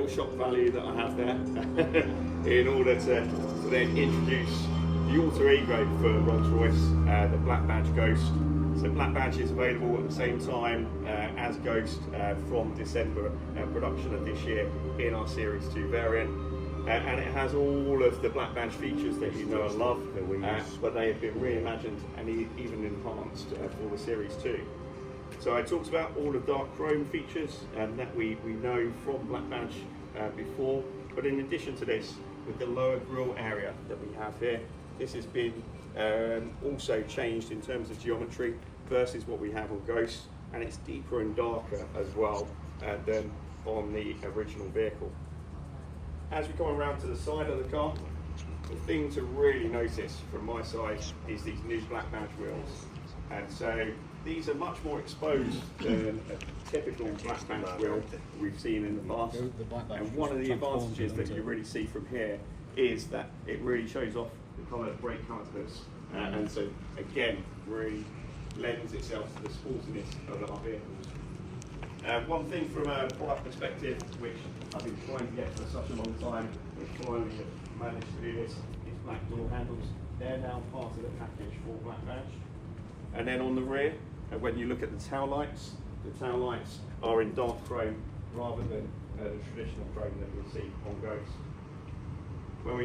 little shock value that I have there in order to then introduce the alter ego for Rolls-Royce, the Black Badge Ghost. So Black Badge is available at the same time as Ghost from December production of this year in our Series 2 variant. And it has all of the Black Badge features that you know and love, but they have been reimagined and even enhanced for the Series 2. So I talked about all the dark chrome features that we know from Black Badge before, but in addition to this, with the lower grille area that we have here, this has been also changed in terms of geometry versus what we have on Ghost, and it's deeper and darker as well than on the original vehicle. As we go around to the side of the car, the thing to really notice from my side is these new Black Badge wheels. And so these are much more exposed than a typical Black Badge wheel we've seen in the past. And one of the advantages that you really see from here is that it really shows off the colour brake calipers. And so again, really lends itself to the sportiness of our vehicles. One thing from a product perspective, which I've been trying to get for such a long time, we finally have managed to do this, is black door handles. They're now part of the package for Black Badge. And then on the rear, when you look at the tail lights are in dark chrome rather than the traditional chrome that you'll see on Ghost. When we